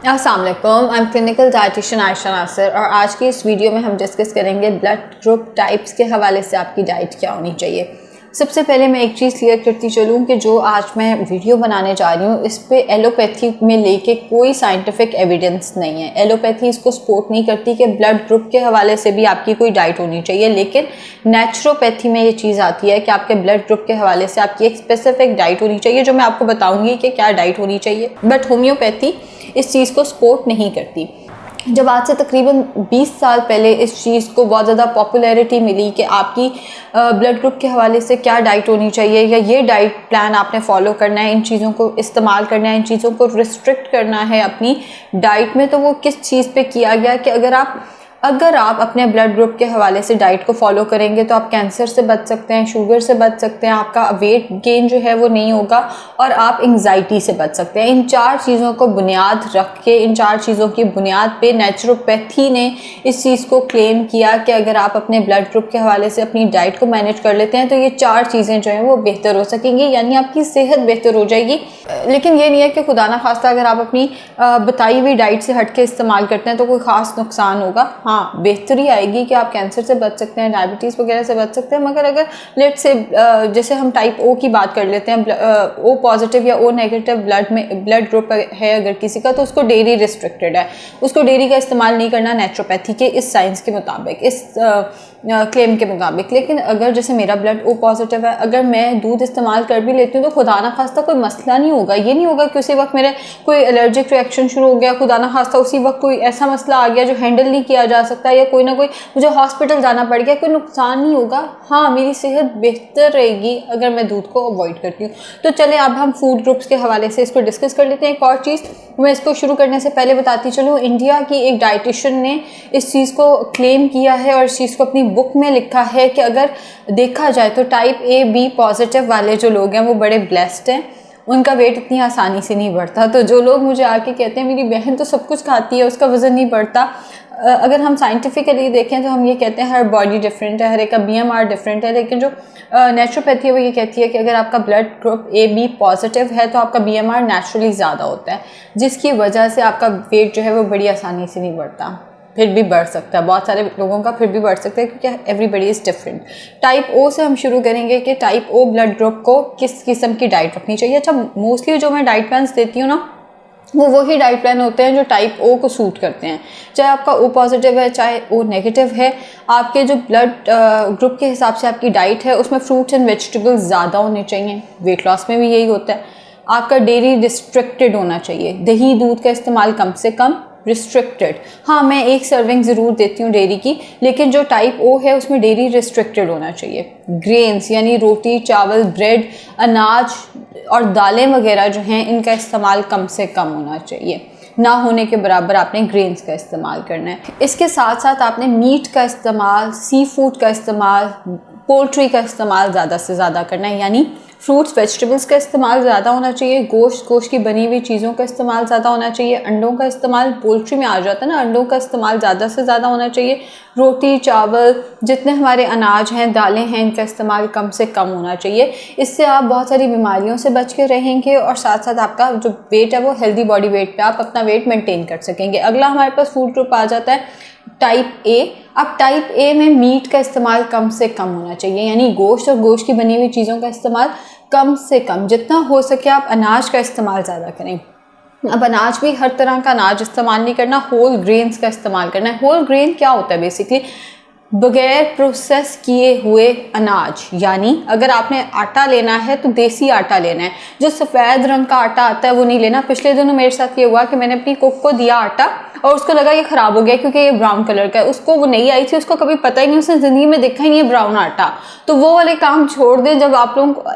अस्सलाम वालेकुम, I am clinical dietitian Ayesha Nasir और आज की इस वीडियो में हम डिस्कस करेंगे ब्लड ग्रुप टाइप्स के हवाले से आपकी डाइट क्या होनी चाहिए। सबसे पहले मैं एक चीज़ क्लियर करती चलूँ कि जो आज मैं वीडियो बनाने जा रही हूँ इस पे एलोपैथी में लेके कोई साइंटिफिक एविडेंस नहीं है। एलोपैथी इसको सपोर्ट नहीं करती कि ब्लड ग्रुप के हवाले से भी आपकी कोई डाइट होनी चाहिए, लेकिन नेचुरोपैथी में ये चीज़ आती है कि आपके ब्लड ग्रुप के हवाले से आपकी एक स्पेसिफिक डाइट होनी चाहिए, जो मैं आपको बताऊँगी कि क्या डाइट होनी चाहिए। बट होम्योपैथी इस चीज़ को सपोर्ट नहीं करती। जब आज से तकरीबन 20 साल पहले इस चीज़ को बहुत ज़्यादा पॉपुलैरिटी मिली कि आपकी ब्लड ग्रुप के हवाले से क्या डाइट होनी चाहिए या ये डाइट प्लान आपने फॉलो करना है, इन चीज़ों को इस्तेमाल करना है, इन चीज़ों को रिस्ट्रिक्ट करना है अपनी डाइट में, तो वो किस चीज़ पे किया गया कि अगर आप अपने ब्लड ग्रुप के हवाले से डाइट को फॉलो करेंगे तो आप कैंसर से बच सकते हैं, शुगर से बच सकते हैं, आपका वेट गेन जो है वो नहीं होगा और आप एंग्जाइटी से बच सकते हैं। इन 4 चीज़ों को बुनियाद रख के, इन 4 चीज़ों की बुनियाद पे नेचुरोपैथी ने इस चीज़ को क्लेम किया कि अगर आप अपने ब्लड ग्रुप के हवाले से अपनी डाइट को मैनेज कर लेते हैं तो ये 4 चीज़ें जो हैं वो बेहतर हो सकेंगी, यानी आपकी सेहत बेहतर हो जाएगी। लेकिन ये नहीं है कि खुदा ना खास्ता अगर आप अपनी बताई हुई डाइट से हट के इस्तेमाल करते हैं तो कोई ख़ास नुकसान होगा। हाँ, बेहतरी आएगी कि आप कैंसर से बच सकते हैं, डायबिटीज़ वगैरह से बच सकते हैं, मगर अगर लेट से जैसे हम टाइप ओ की बात कर लेते हैं, ओ पॉजिटिव या ओ नेगेटिव ब्लड ग्रुप है अगर किसी का, तो उसको डेयरी रिस्ट्रिक्टेड है, उसको डेयरी का इस्तेमाल नहीं करना नेचुरोपैथी के इस साइंस के मुताबिक, इस क्लेम के मुताबिक। लेकिन अगर जैसे मेरा ब्लड ओ पॉजिटिव है, अगर मैं दूध इस्तेमाल कर भी लेती हूँ तो खुदा ना खास्ता कोई मसला नहीं होगा। ये नहीं होगा कि उसी वक्त मेरे कोई एलर्जिक रिएक्शन शुरू हो गया, खुदा ना खास्ता उसी वक्त कोई ऐसा मसला आ गया जो हैंडल नहीं किया जा सकता या कोई ना कोई मुझे हॉस्पिटल जाना पड़ गया, कोई नुकसान नहीं होगा। हाँ, मेरी सेहत बेहतर रहेगी अगर मैं दूध को अवॉइड करती हूँ। तो चले अब हम फूड ग्रुप्स के हवाले से इसको डिस्कस कर लेते हैं। एक और चीज़ मैं इसको शुरू करने से पहले बताती चलूँ, इंडिया की एक डाइटिशियन ने इस चीज़ को क्लेम किया है और इस चीज़ को अपनी बुक में लिखा है कि अगर देखा जाए तो टाइप ए बी पॉजिटिव वाले जो लोग हैं वो बड़े ब्लेस्ड हैं, उनका वेट इतनी आसानी से नहीं बढ़ता। तो जो लोग मुझे आके कहते हैं मेरी बहन तो सब कुछ खाती है उसका वज़न नहीं बढ़ता, अगर हम साइंटिफिकली देखें तो हम ये कहते हैं हर बॉडी डिफरेंट है, हर एक का BMR डिफरेंट है। लेकिन जो नेचुरोपैथी है वो ये कहती है कि अगर आपका ब्लड ग्रुप AB पॉजिटिव है तो आपका BMR नेचुरली ज़्यादा होता है, जिसकी वजह से आपका वेट जो है वो बड़ी आसानी से नहीं बढ़ता, फिर भी बढ़ सकता है। बहुत सारे लोगों का फिर भी बढ़ सकता है क्योंकि एवरीबडी इज़ डिफरेंट। टाइप ओ से हम शुरू करेंगे कि टाइप ओ ब्लड ग्रुप को किस किस्म की डाइट रखनी चाहिए। अच्छा, मोस्टली जो मैं डाइट प्लान्स देती हूँ ना वो वही डाइट प्लान होते हैं जो टाइप ओ को सूट करते हैं, चाहे आपका ओ पॉजिटिव है चाहे ओ नेगेटिव है। आपके जो ब्लड ग्रुप के हिसाब से आपकी डाइट है उसमें फ्रूट्स एंड वेजिटेबल्स ज़्यादा होने चाहिए, वेट लॉस में भी यही होता है। आपका डेयरी रिस्ट्रिक्टेड होना चाहिए, दही दूध का इस्तेमाल कम से कम, रिस्ट्रिक्टेड। हाँ, मैं एक सर्विंग ज़रूर देती हूँ डेयरी की, लेकिन जो टाइप ओ है उसमें डेयरी रिस्ट्रिक्टेड होना चाहिए। ग्रेन्स यानी रोटी चावल ब्रेड अनाज और दालें वगैरह जो हैं इनका इस्तेमाल कम से कम होना चाहिए, ना होने के बराबर आपने ग्रेन्स का इस्तेमाल करना है। इसके साथ साथ आपने मीट का इस्तेमाल, सी फूड का इस्तेमाल, पोल्ट्री का इस्तेमाल ज़्यादा से ज़्यादा करना है, यानी फ्रूट्स वेजिटेबल्स का इस्तेमाल ज़्यादा होना चाहिए, गोश्त की बनी हुई चीज़ों का इस्तेमाल ज़्यादा होना चाहिए, अंडों का इस्तेमाल पोल्ट्री में आ जाता है ना, अंडों का इस्तेमाल ज़्यादा से ज़्यादा होना चाहिए। रोटी चावल जितने हमारे अनाज हैं दालें हैं इनका इस्तेमाल कम से कम होना चाहिए। इससे आप बहुत सारी बीमारियों से बच के रहेंगे और साथ साथ आपका जो वेट है वो हेल्दी बॉडी वेट पे आप अपना वेट मेंटेन कर सकेंगे। अगला हमारे पास फूड ग्रुप आ जाता है टाइप ए। अब टाइप ए में मीट का इस्तेमाल कम से कम होना चाहिए, यानी गोश्त और गोश्त की बनी हुई चीज़ों का इस्तेमाल कम से कम, जितना हो सके आप अनाज का इस्तेमाल ज़्यादा करें। अब अनाज भी हर तरह का अनाज इस्तेमाल नहीं करना, होल ग्रेन्स का इस्तेमाल करना है। होल ग्रेन क्या होता है? बेसिकली बगैर प्रोसेस किए हुए अनाज, यानी अगर आपने आटा लेना है तो देसी आटा लेना है, जो सफ़ेद रंग का आटा आता है वो नहीं लेना। पिछले दिनों मेरे साथ ये हुआ कि मैंने अपनी कुक को दिया आटा और उसको लगा ये ख़राब हो गया क्योंकि ये ब्राउन कलर का है, उसको वो नहीं आई थी, उसको कभी पता ही नहीं, उसने ज़िंदगी में देखा ही नहीं है ब्राउन आटा। तो वो वाले काम छोड़ दें जब आप लोगों को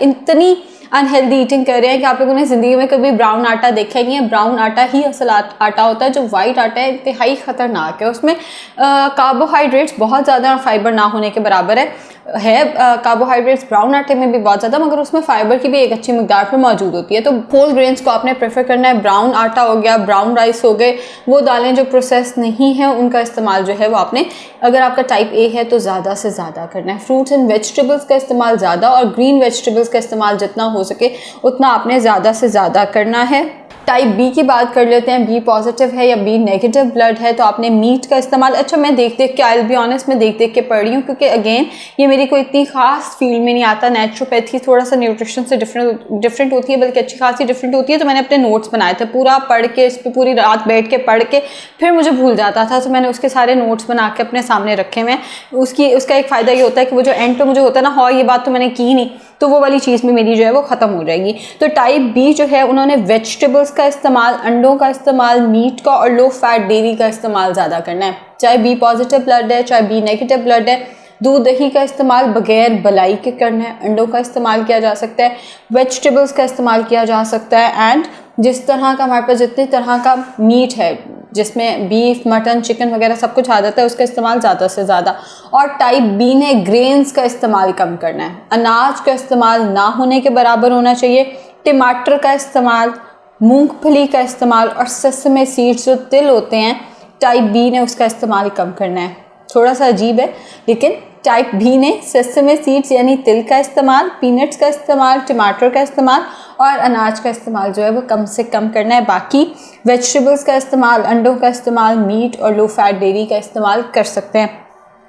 इतनी अनहेल्दी ईटिंग कर रहे हैं कि आप लोगों ने ज़िंदगी में कभी ब्राउन आटा देखा ही नहीं है। ब्राउन आटा ही असल आटा होता है, जो वाइट आटा है इंतहाई ख़तरनाक है, उसमें कार्बोहाइड्रेट्स बहुत ज़्यादा और फाइबर ना होने के बराबर है। कार्बोहाइड्रेट्स ब्राउन आटे में भी बहुत ज़्यादा, मगर उसमें फाइबर की भी एक अच्छी मिकदार पर मौजूद होती है। तो होल ग्रेन्स को आपने प्रेफर करना है। ब्राउन आटा हो गया, ब्राउन राइस हो गए, वो दालें जो प्रोसेस नहीं है उनका इस्तेमाल जो है वो आपने, अगर आपका टाइप ए है तो ज़्यादा से ज़्यादा करना है। फ्रूट्स एंड वेजिटेबल्स का इस्तेमाल ज़्यादा और ग्रीन वेजिटेबल्स का इस्तेमाल जितना हो सके उतना आपने ज़्यादा से ज़्यादा करना है। टाइप बी की बात कर लेते हैं, बी पॉजिटिव है या बी नेगेटिव ब्लड है तो आपने मीट का इस्तेमाल, अच्छा मैं देख के, आई विल बी ऑनेस्ट, मैं देख के पढ़ रही हूँ क्योंकि अगेन ये मेरी कोई इतनी खास फील्ड में नहीं आता। नेचुरोपैथी थोड़ा सा न्यूट्रिशन से डिफरेंट होती है, बल्कि अच्छी खासी डिफरेंट होती है। तो मैंने अपने नोट्स बनाए थे, पूरा पढ़ के, इस पर पूरी रात बैठ के पढ़ के फिर मुझे भूल जाता था, तो मैंने उसके सारे नोट्स बना के अपने सामने रखे हुए। उसका एक फ़ायदा ये होता है कि वो जो एंड पे मुझे होता है ना, हाँ ये बात तो मैंने की नहीं, तो वो वाली चीज़ में मेरी जो है वो ख़त्म हो जाएगी। तो टाइप बी जो है उन्होंने वेजिटेबल्स का इस्तेमाल, अंडों का इस्तेमाल, मीट का और लो फैट डेयरी का इस्तेमाल ज़्यादा करना है। चाहे बी पॉजिटिव ब्लड है, चाहे बी नेगेटिव ब्लड है, दूध दही का इस्तेमाल बगैर बलाई के करना है। अंडों का इस्तेमाल किया जा सकता है, वेजिटेबल्स का इस्तेमाल किया जा सकता है, एंड जिस तरह का हमारे पास जितनी तरह का मीट है जिसमें बीफ, मटन, चिकन वगैरह सब कुछ आ जाता है, उसका इस्तेमाल ज़्यादा से ज़्यादा। और टाइप बी ने ग्रेन्स का इस्तेमाल कम करना है, अनाज का इस्तेमाल ना होने के बराबर होना चाहिए। टमाटर का इस्तेमाल, मूंगफली का इस्तेमाल और सेसमे सीड्स जो तिल होते हैं, टाइप बी ने उसका इस्तेमाल कम करना है। थोड़ा सा अजीब है, लेकिन टाइप बी ने सेसमे सीड्स यानी तिल का इस्तेमाल, पीनट्स का इस्तेमाल, टमाटर का इस्तेमाल और अनाज का इस्तेमाल जो है वो कम से कम करना है। बाकी वेजिटेबल्स का इस्तेमाल, अंडों का इस्तेमाल, मीट और लो फैट डेयरी का इस्तेमाल कर सकते हैं।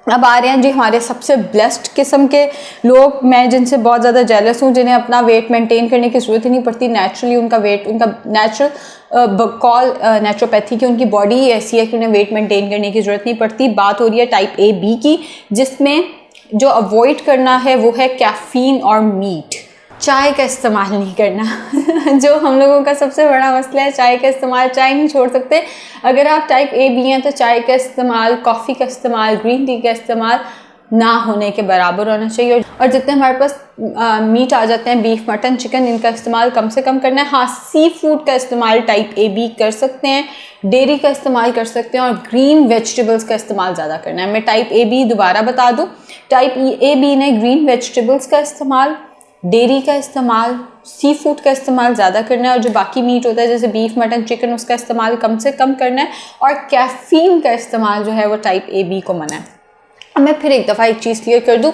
अब आ रहे हैं जी हमारे सबसे ब्लेस्ड किस्म के लोग, मैं जिनसे बहुत ज़्यादा जेलस हूँ, जिन्हें अपना वेट मेंटेन करने की ज़रूरत ही नहीं पड़ती। नेचुरली उनका वेट, उनका नेचुरोपैथी की उनकी बॉडी ही ऐसी है कि उन्हें वेट मेंटेन करने की ज़रूरत नहीं पड़ती। बात हो रही है टाइप ए बी की, जिसमें जो अवॉइड करना है वो है कैफ़ीन और मीट। चाय का इस्तेमाल नहीं करना जो हम लोगों का सबसे बड़ा मसला है, चाय का इस्तेमाल, चाय नहीं छोड़ सकते। अगर आप टाइप ए बी हैं तो चाय का इस्तेमाल, कॉफ़ी का इस्तेमाल, ग्रीन टी का इस्तेमाल ना होने के बराबर होना चाहिए। और जितने हमारे पास मीट आ जाते हैं, बीफ, मटन, चिकन, इनका इस्तेमाल कम से कम करना है। हाँ, सी फूड का इस्तेमाल टाइप ए बी कर सकते हैं, डेयरी का इस्तेमाल कर सकते हैं और ग्रीन वेजिटेबल्स का इस्तेमाल ज़्यादा करना है। मैं टाइप ए बी दोबारा बता दूँ, टाइप ए बी ने ग्रीन वेजिटेबल्स का इस्तेमाल, डेयरी का इस्तेमाल, सी फूड का इस्तेमाल ज़्यादा करना है और जो बाकी मीट होता है जैसे बीफ, मटन, चिकन, उसका इस्तेमाल कम से कम करना है। और कैफ़ीन का इस्तेमाल जो है वो टाइप ए बी को मना है। अब मैं फिर एक दफ़ा एक चीज़ क्लियर कर दूँ,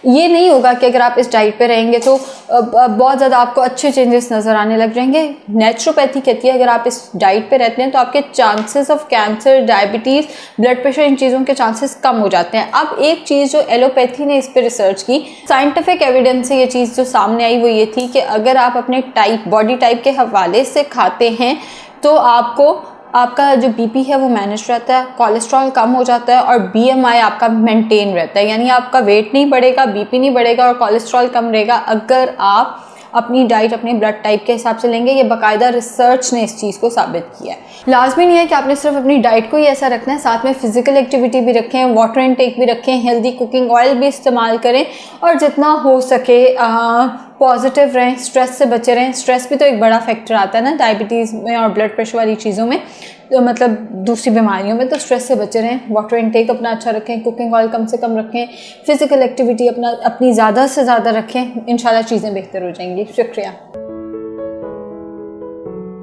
ये नहीं होगा कि अगर आप इस डाइट पे रहेंगे तो बहुत ज़्यादा आपको अच्छे चेंजेस नज़र आने लग जाएंगे। नेचुरोपैथी कहती है अगर आप इस डाइट पे रहते हैं तो आपके chances of cancer, diabetes, blood pressure, इन चीज़ों के चांसेस कम हो जाते हैं। अब एक चीज़ जो एलोपैथी ने इस पर रिसर्च की, साइंटिफिक एविडेंस से ये चीज़ जो सामने आई वो ये थी कि अगर आप अपने बॉडी टाइप के हवाले से खाते हैं तो आपका जो बीपी है वो मैनेज रहता है, कोलेस्ट्रॉल कम हो जाता है और बीएमआई आपका मेंटेन रहता है। यानी आपका वेट नहीं बढ़ेगा, बीपी नहीं बढ़ेगा और कोलेस्ट्रॉल कम रहेगा अगर आप अपनी डाइट अपने ब्लड टाइप के हिसाब से लेंगे। ये बाकायदा रिसर्च ने इस चीज़ को साबित किया है। लाजमी नहीं है कि आपने सिर्फ अपनी डाइट को ही ऐसा रखना है, साथ में फिजिकल एक्टिविटी भी रखें, वाटर इनटेक भी रखें, हेल्दी कुकिंग ऑयल भी इस्तेमाल करें और जितना हो सके पॉजिटिव रहें, स्ट्रेस से बचे रहें। स्ट्रेस भी तो एक बड़ा फैक्टर आता है ना डायबिटीज़ में और ब्लड प्रेशर वाली चीज़ों में, तो मतलब दूसरी बीमारियों में। तो स्ट्रेस से बचे रहें, वाटर इनटेक अपना अच्छा रखें, कुकिंग ऑयल कम से कम रखें, फिजिकल एक्टिविटी अपनी ज़्यादा से ज़्यादा रखें, इंशाल्लाह चीज़ें बेहतर हो जाएंगी। शुक्रिया।